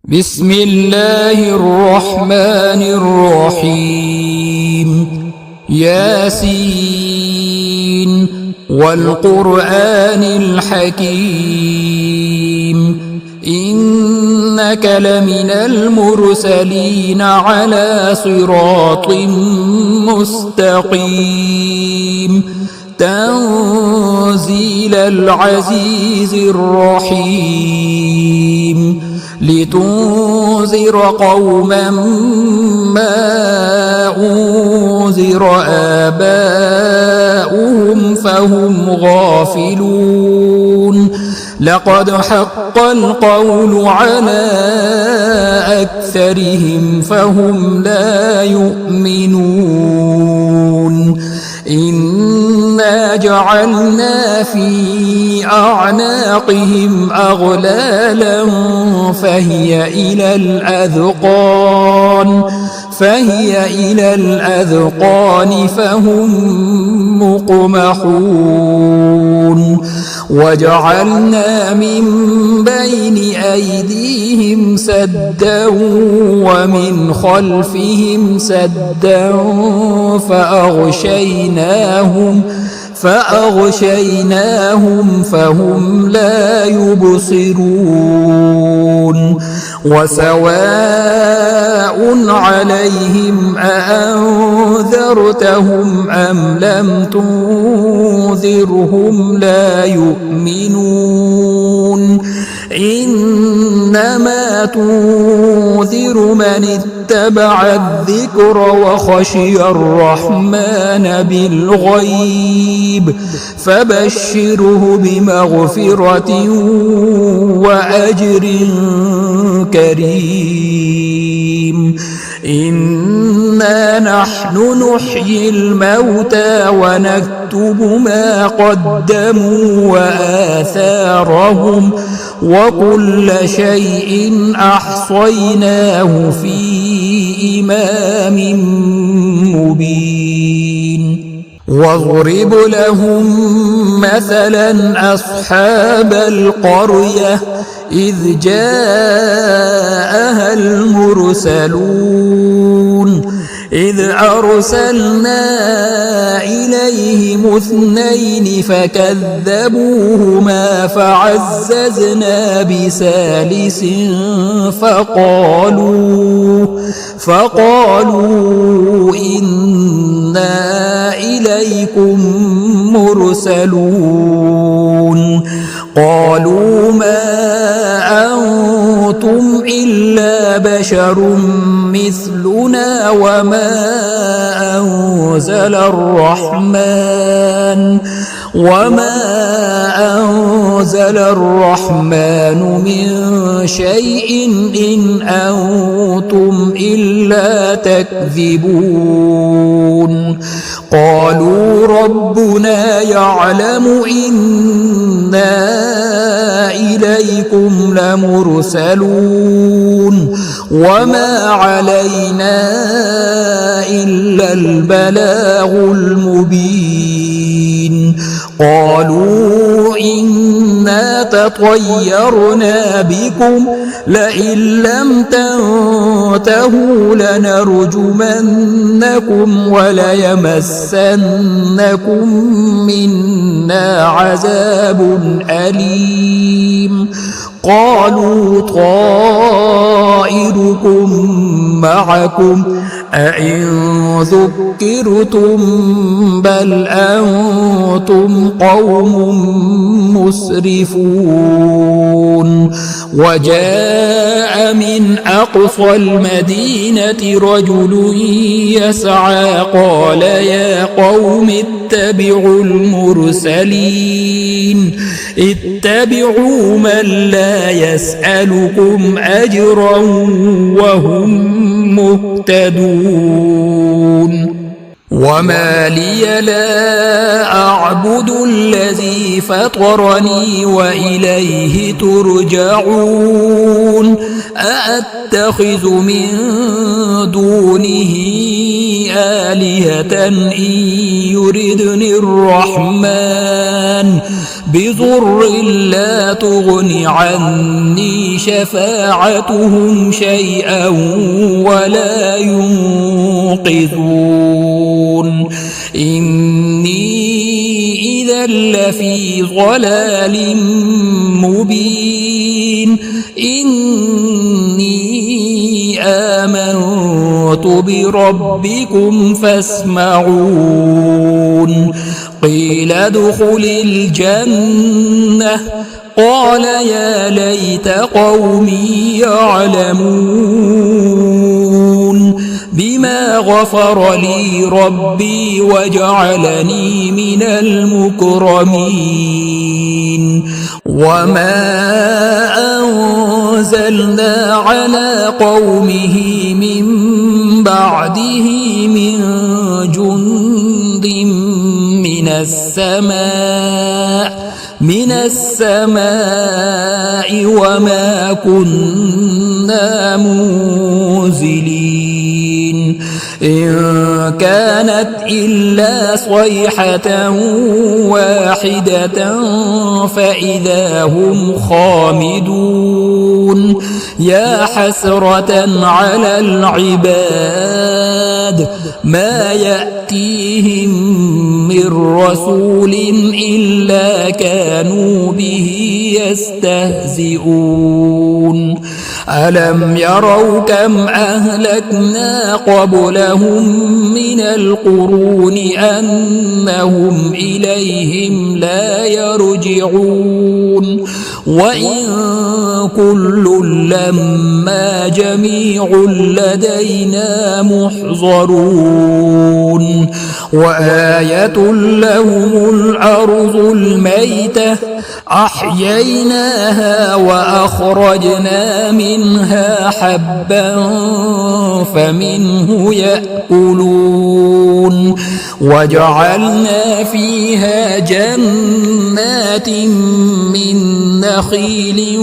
بسم الله الرحمن الرحيم ياسين والقرآن الحكيم إنك لمن المرسلين على صراط مستقيم تنزيل العزيز الرحيم لتنذر قوما ما أنذر آباؤهم فهم غافلون لقد حق القول على أكثرهم فهم لا يؤمنون إنا جعلنا في أعناقهم أغلالا فهي إلى الأذقان فهم مقمحون وجعلنا من بين أيديهم سدا ومن خلفهم سدا فأغشيناهم فهم لا يبصرون وسواء عليهم أأنذرتهم أم لم تنذرهم لا يؤمنون إنما تنذر من اتبع الذكر وخشي الرحمن بالغيب فبشره بمغفرة وأجر كريم إنا نحن نحيي الموتى ونكتب ما قدموا وآثارهم وكل شيء أحصيناه في إمام مبين واضرب لهم مثلا أصحاب القرية إذ جاءها المرسلون إذ أرسلنا إليهم 2 فكذبوهما فعززنا بثالث فقالوا إنا إليكم مرسلون قالوا ما أنتم إلا بشر مثلنا وما أنزل الرحمن من شيء إن أنتم إلا تكذبون قالوا ربنا يعلم إنا إليكم لمرسلون وما علينا إلا البلاغ المبين قالوا إنا تطيرنا بكم لئن لم تنتهوا لنرجمنكم وليمسنكم منا عذاب أليم قالوا طائركم معكم أئن ذكرتم بل أنتم قوم مسرفون وجاء من أقصى المدينة رجل يسعى قال يا قوم اتبعوا المرسلين اتبعوا من لا يسألكم أجرا وهم مهتدون وما لي لا أعبد الذي فطرني وإليه ترجعون أأتخذ من دونه آلهة إن يردني الرحمن بضر لا تغن عني شفاعتهم شيئا ولا ينقذون إني إذا لفي ضلال مبين إني آمنت بربكم فاسمعون قيل ادخل الجنة قال يا ليت قومي يعلمون بما غفر لي ربي وجعلني من المكرمين وما أنزلنا على قومه من بعده من جند من السماء وما كنا منزلين إن كانت إلا صيحة واحدة فإذا هم خامدون يا حسرة على العباد ما يأتيهم من رسول إلا كانوا به يستهزئون ألم يروا كم أهلكنا قبلهم من القرون أنهم إليهم لا يرجعون وإن كل لما جميع لدينا محضرون وآية لهم الأرض الميتة أحييناها وأخرجنا منها حبا فمنه يأكلون وجعلنا فيها جنات من نخيل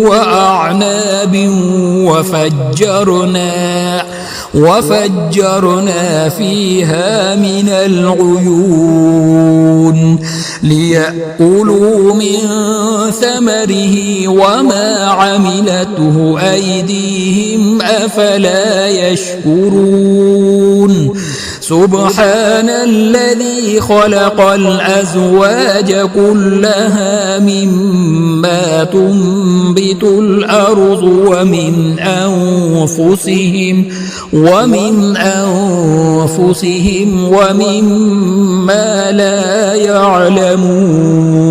وأعناب وفجرنا فيها من العيون ليأكلوا من ثمره وما عملته أيديهم أفلا يشكرون سبحان الذي خلق الأزواج كلها مما تنبت الأرض ومن أنفسهم ومما لا يعلمون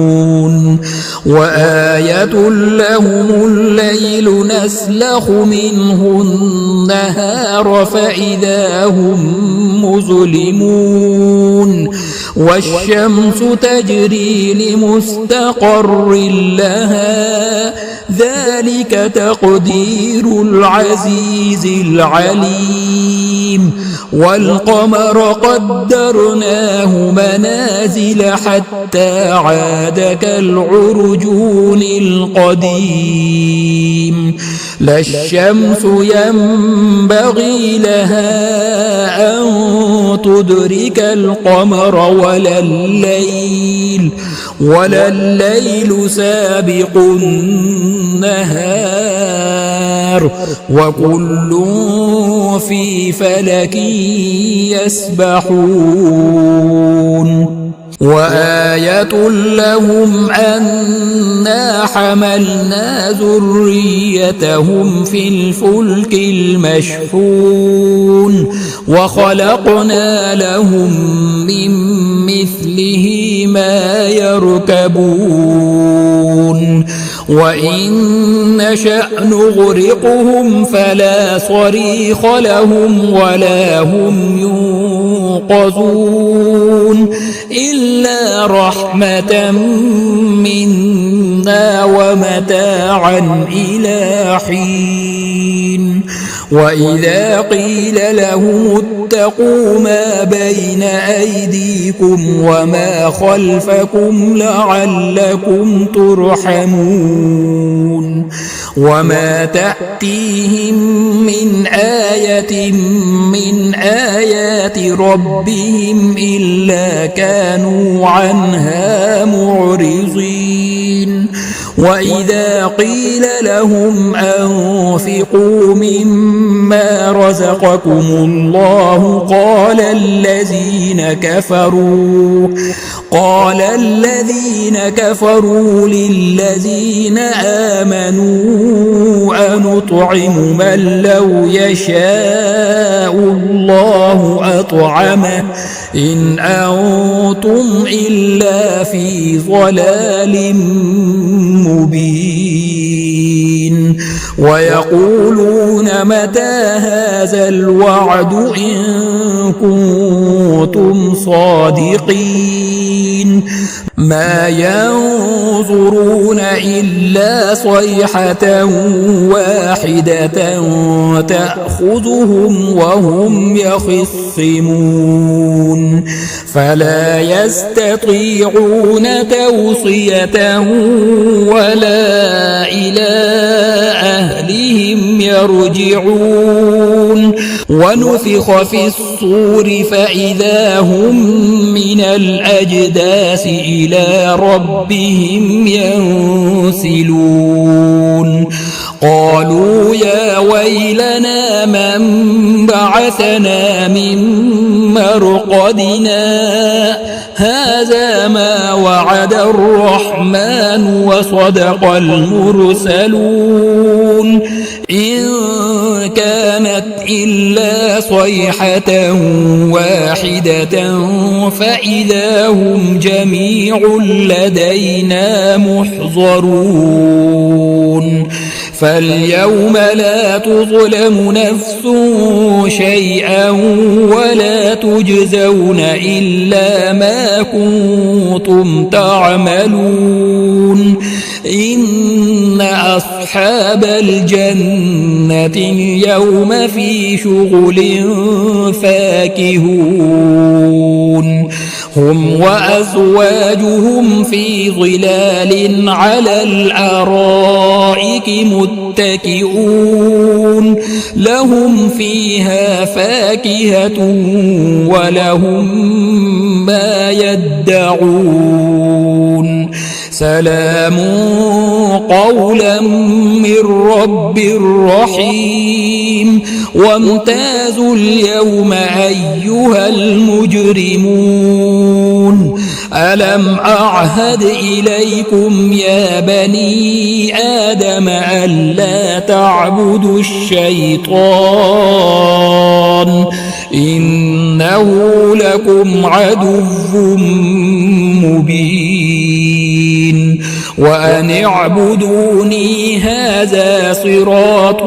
وآية لهم الليل نسلخ منه النهار فإذا هم مظلمون والشمس تجري لمستقر لها ذلك تقدير العزيز العليم والقمر قدرناه منازل حتى عاد كالعرجون القديم لا الشمس ينبغي لها أن تدرك القمر ولا الليل سابق النهار وكل في فلك يسبحون وآية لهم أنا حملنا ذريتهم في الفلك المشحون وخلقنا لهم من مثله ما يركبون وإن نشأ نغرقهم فلا صريخ لهم ولا هم ينقذون إلا رحمة منا ومتاعا إلى حين وإذا قيل لهم اتقوا ما بين أيديكم وما خلفكم لعلكم ترحمون وما تأتيهم من آية من آيات ربهم إلا كانوا عنها معرضين وإذا قيل لهم أنفقوا مما رزقكم الله قال الذين كفروا للذين آمنوا أنطعم من لو يشاء الله أطعمه إن أنتم إلا في ضلال مبين ويقولون متى هذا الوعد إن كنتم صادقين ما ينظرون إلا صيحة واحدة تأخذهم وهم يخصمون فلا يستطيعون توصية ولا إلى أهلهم يرجعون ونفخ في الصور فإذا هم من الأجداث إلى ربهم ينسلون قالوا يا ويلنا من بعثنا من مرقدنا هذا ما وعد الرحمن وصدق المرسلون إن كانت إلا صيحة واحدة فإذا هم جميع لدينا محضرون فاليوم لا تظلم نفس شيئا ولا تجزون إلا ما كنتم تعملون إن أصحاب الجنة اليوم في شغل فاكهون هم وأزواجهم في ظلال على الأرائك متكئون لهم فيها فاكهة ولهم ما يدعون سلام قولا من رب رحيم وامتازوا اليوم أيها المجرمون ألم أعهد إليكم يا بني آدم ألا تعبدوا الشيطان إنه لكم عدو مبين وأن اعبدوني هذا صراط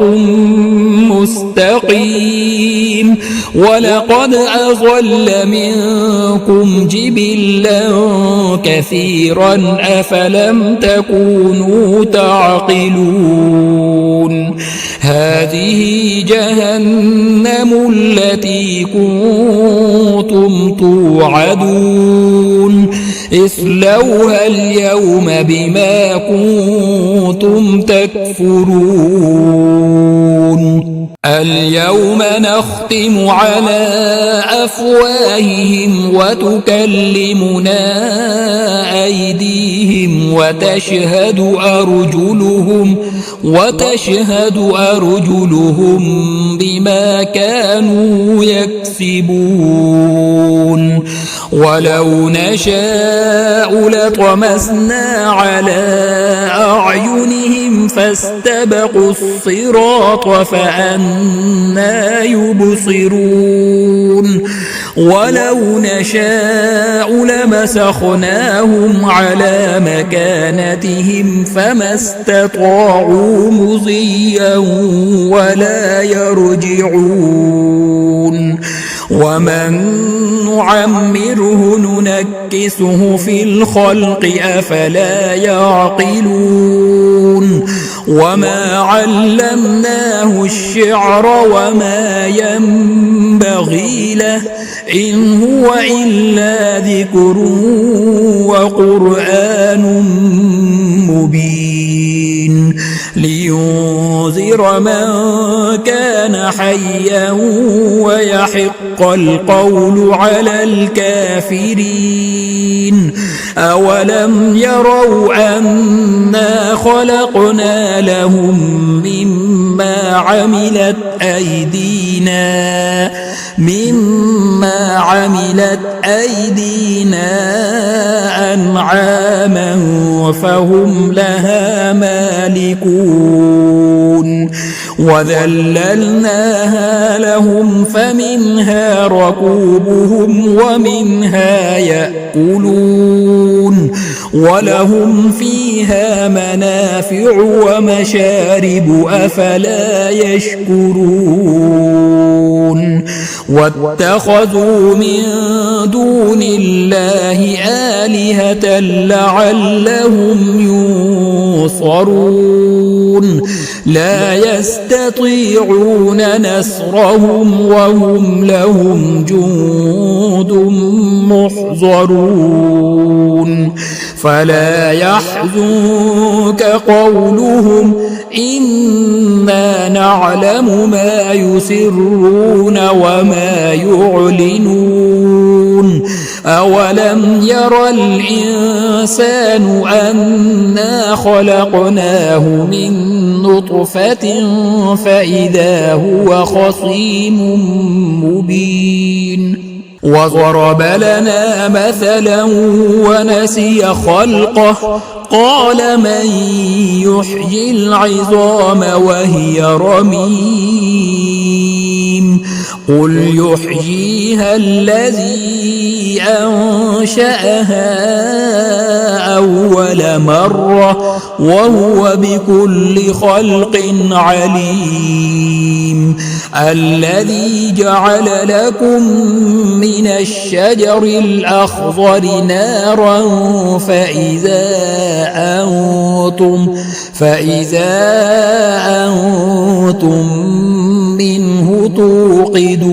مستقيم ولقد أضل منكم جبلا كثيرا أفلم تكونوا تعقلون هذه جهنم التي كنتم توعدون اصلوها اليوم بما كنتم تكفرون اليوم نختم على أفواههم وتكلمنا أيديهم وتشهد أرجلهم بما كانوا يكسبون ولو نشاء لطمسنا على أعينهم فاستبقوا الصراط فأنى يبصرون ولو نشاء لمسخناهم على مكانتهم فما استطاعوا مضيا ولا يرجعون ومن نعمره ننكسه في الخلق أفلا يعقلون وما علمناه الشعر وما ينبغي له إن هو إلا ذكر وقرآن مبين لينذر من كان حيا ويحق القول على الكافرين أولم يروا أنا خلقنا لهم مما عملت أيدينا أنعاما فهم لها مالكون وذللناها لهم فمنها ركوبهم ومنها يأكلون ولهم فيها منافع ومشارب أفلا يشكرون واتخذوا من دون الله آلهة لعلهم ينصرون لا يستطيعون نصرهم وهم لهم جند محضرون فلا يحزنك قولهم إنا نعلم ما يسرون وما يعلنون أولم ير الإنسان أنا خلقناه من نطفة فإذا هو خصيم مبين وضرب لنا مثلا ونسي خلقه قال من يحيي العظام وهي رميم قل يحييها الذي أنشأها أول مرة وهو بكل خلق عليم الذي جعل لكم من الشجر الأخضر نارا فإذا أنتم منه توقدون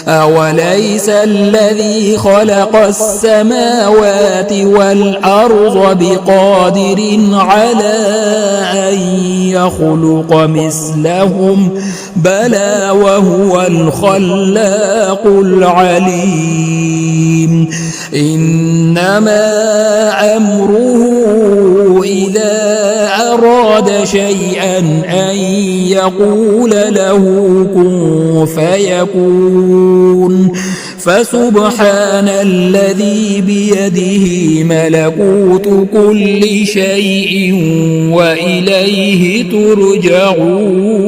أوليس الذي خلق السماوات والأرض بقادر على أن يخلق مثلهم بلى وهو الخلاق العليم إنما أمره إذا أراد شيئا أن يقول له كن فيكون فسبحان الذي بيده ملكوت كل شيء وإليه ترجعون